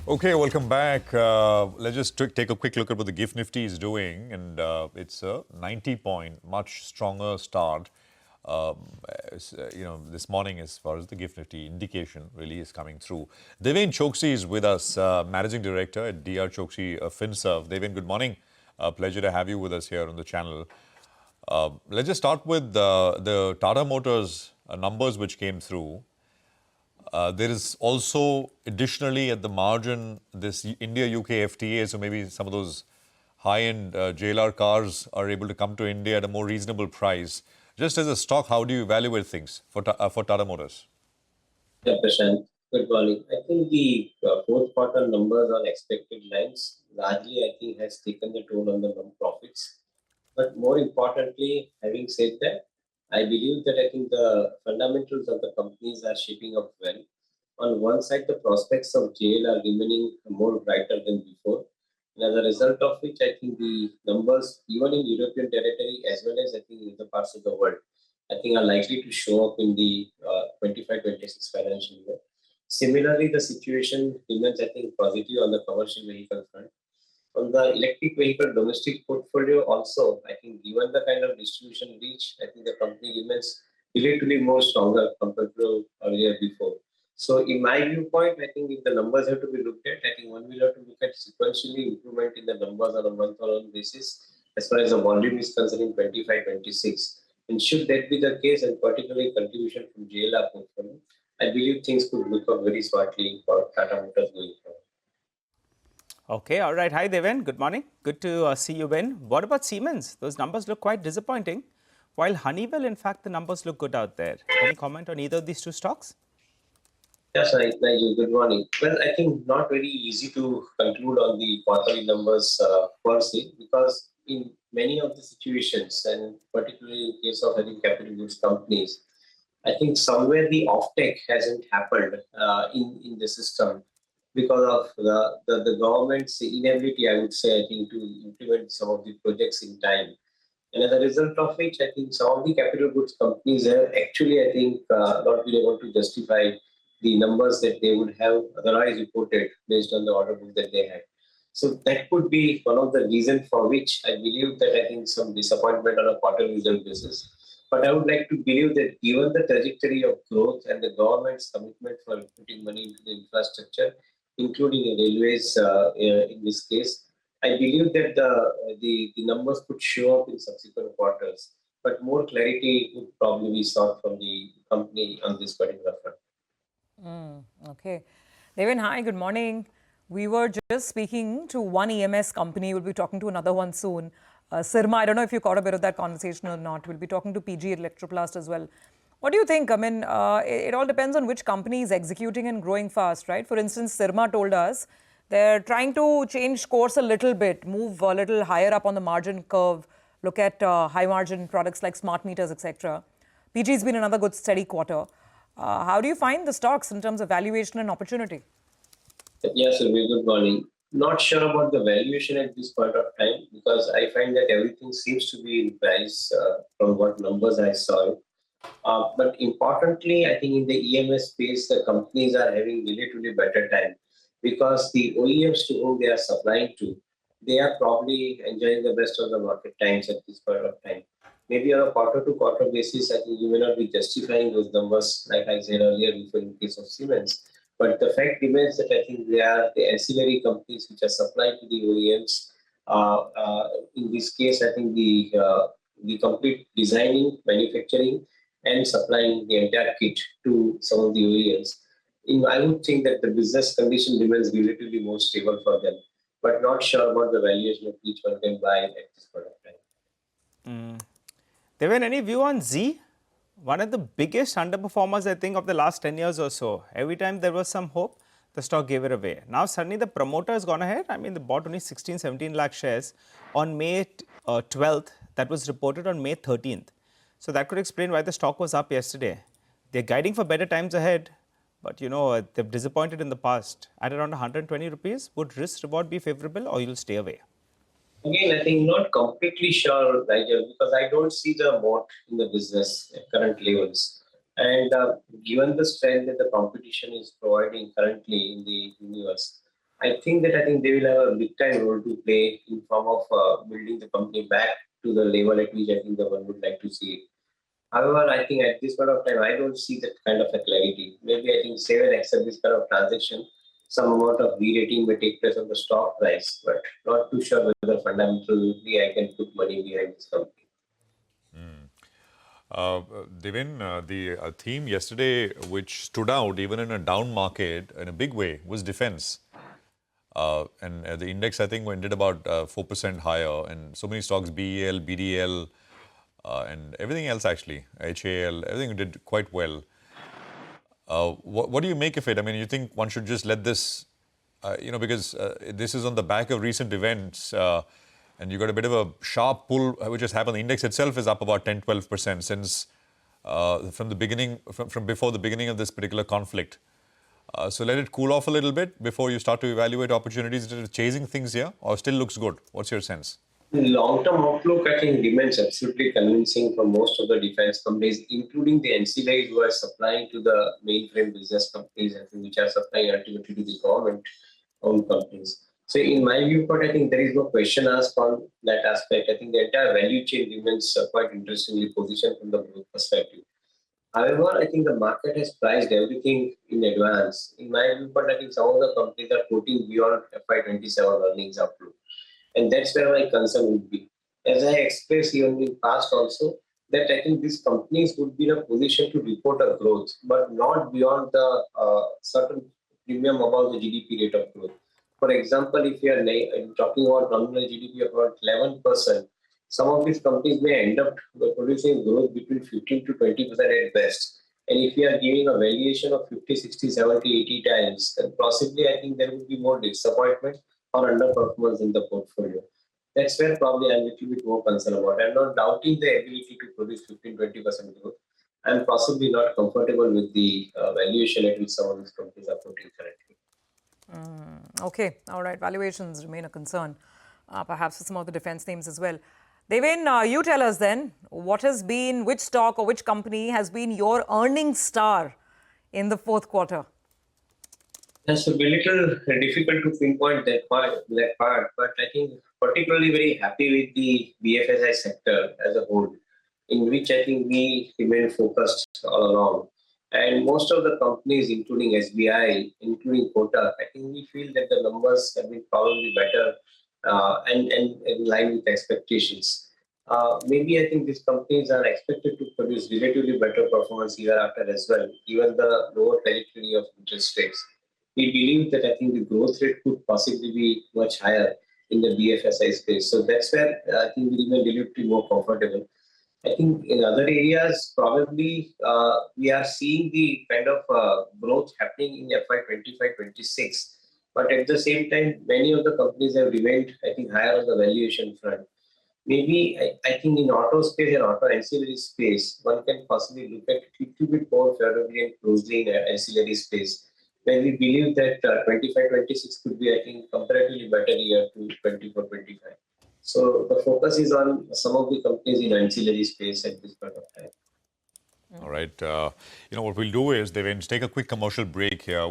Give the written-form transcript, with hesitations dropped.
Okay, welcome back. Let's just take a quick look at what the GIFT Nifty is doing, and it's a 90-point, much stronger start. This morning, as far as the GIFT Nifty indication really is coming through. Deven Choksey is with us, Managing Director at DRChoksey Finserv. Deven, good morning. Pleasure to have you with us here on the channel. Let's just start with the Tata Motors numbers which came through. There is also additionally at the margin this India-UK FTA, so maybe some of those high-end JLR cars are able to come to India at a more reasonable price. Just as a stock, how do you evaluate things for Tata Motors? Yeah, Prashant. Good morning. I think the fourth quarter numbers on expected lines largely, I think, has taken the toll on the profits. But more importantly, having said that, I believe that I think the fundamentals of the companies are shaping up well. On one side, the prospects of jail are remaining more brighter than before. And as a result of which, I think the numbers, even in European territory as well as I think in other parts of the world, I think are likely to show up in the 25-26 financial year. Similarly, the situation remains, I think, positive on the commercial vehicle front. On the electric vehicle domestic portfolio also, I think given the kind of distribution reach, I think the company remains relatively more stronger compared to earlier before. So in my viewpoint, I think if the numbers have to be looked at, I think one will have to look at sequentially improvement in the numbers on a month-on-month basis as far as the volume is concerned in 25-26. And should that be the case, and particularly contribution from JLR portfolio, I believe things could look up very smartly for Tata Motors going forward. Okay, all right. Hi, Deven. Good morning. Good to see you, Ben. What about Siemens? Those numbers look quite disappointing. While Honeywell, in fact, the numbers look good out there. Any comment on either of these two stocks? Yes, Nigel, good morning. Well, I think not very easy to conclude on the quarterly numbers per se, because in many of the situations, and particularly in case of any capital goods companies, I think somewhere the offtake hasn't happened in the system because of the government's inability, I would say, I think, to implement some of the projects in time. And as a result of which, I think some of the capital goods companies have actually, I think, not been able to justify the numbers that they would have otherwise reported based on the order book that they had. So that could be one of the reasons for which I believe that I think some disappointment on a quarterly result basis. But I would like to believe that given the trajectory of growth and the government's commitment for putting money into the infrastructure, including railways in this case, I believe that the numbers could show up in subsequent quarters. But more clarity would probably be sought from the company on this particular front. Okay. Deven, hi, good morning. We were just speaking to one EMS company. We'll be talking to another one soon. Sirma, I don't know if you caught a bit of that conversation or not. We'll be talking to PG Electroplast as well. What do you think? I mean, it all depends on which company is executing and growing fast, right? For instance, Sirma told us they're trying to change course a little bit, move a little higher up on the margin curve, look at high margin products like smart meters, etc. PG's been another good steady quarter. How do you find the stocks in terms of valuation and opportunity? Yes, sir, very good morning. Not sure about the valuation at this point of time because I find that everything seems to be in price from what numbers I saw. But importantly, I think in the EMS space, the companies are having relatively better time because the OEMs to whom they are supplying to, they are probably enjoying the best of the market times at this point of time. Maybe on a quarter-to-quarter basis, I think you may not be justifying those numbers, like I said earlier, before in case of Siemens. But the fact remains that I think they are the ancillary companies which are supplied to the OEMs. In this case, I think the complete designing, manufacturing, and supplying the entire kit to some of the OEMs. I would think that the business condition remains relatively more stable for them, but not sure about the valuation of each one can buy at this point of time. Deven, any view on Z? One of the biggest underperformers, I think, of the last 10 years or so. Every time there was some hope, the stock gave it away. Now, suddenly the promoter has gone ahead. I mean, they bought only 16, 17 lakh shares on May 12th. That was reported on May 13th. So that could explain why the stock was up yesterday. They're guiding for better times ahead. But, you know, they've disappointed in the past. At around 120 rupees, would risk reward be favorable or you'll stay away? Again, I think not completely sure, Nigel, because I don't see the moat in the business at current levels. And given the strength that the competition is providing currently in the universe, I think they will have a big time role to play in form of building the company back to the level at which I think the one would like to see it. However, I think at this point of time, I don't see that kind of a clarity. Maybe I think save and accept this kind of transaction. Some amount of re-rating may take place on the stock price, but not too sure whether fundamentally I can put money behind this company. Deven, the theme yesterday which stood out even in a down market in a big way was defense. And the index, I think, ended about 4% higher, and so many stocks, BEL, BDL, and everything else actually, HAL, everything did quite well. What do you make of it? I mean, you think one should just let this, because this is on the back of recent events, and you got a bit of a sharp pull which has happened. The index itself is up about 10-12% since from the beginning, from before the beginning of this particular conflict. So let it cool off a little bit before you start to evaluate opportunities. Is it chasing things here or still looks good? What's your sense? The long-term outlook, I think, remains absolutely convincing for most of the defense companies, including the NCLAs who are supplying to the mainframe business companies, I think, which are supplying ultimately to the government-owned companies. So, in my viewpoint, I think there is no question asked on that aspect. I think the entire value chain remains quite interestingly positioned from the growth perspective. However, I think the market has priced everything in advance. In my viewpoint, I think some of the companies are quoting beyond FY27 earnings outlook. And that's where my concern would be. As I expressed even in past also, that I think these companies would be in a position to report a growth, but not beyond the certain premium above the GDP rate of growth. For example, if you are talking about nominal GDP of about 11%, some of these companies may end up producing growth between 15 to 20% at best. And if we are giving a valuation of 50, 60, 70, 80 times, then possibly I think there would be more disappointment or underperformance in the portfolio. That's where probably I'm a little bit more concerned about. I'm not doubting the ability to produce 15-20% growth. I'm possibly not comfortable with the valuation at which some of these companies are quoting currently. Okay, all right. Valuations remain a concern, perhaps for some of the defense names as well. Deven, you tell us then, which stock or which company has been your earnings star in the fourth quarter? It's a little difficult to pinpoint that part, but I think particularly very happy with the BFSI sector as a whole, in which I think we remain focused all along. And most of the companies, including SBI, including Kotak, I think we feel that the numbers have been probably better and in line with expectations. Maybe I think these companies are expected to produce relatively better performance year after as well, given the lower trajectory of interest rates. We believe that I think the growth rate could possibly be much higher in the BFSI space. So that's where I think we remain a little bit more comfortable. I think in other areas, probably we are seeing the kind of growth happening in FY25-26. But at the same time, many of the companies have remained, I think, higher on the valuation front. Maybe I think in auto space and auto ancillary space, one can possibly look at a little bit more favorably and closely in ancillary space, where we believe that 25-26 could be, I think, comparatively better year to 24-25. So the focus is on some of the companies in ancillary space at this point of time. All right. What we'll do is, Deven, take a quick commercial break here.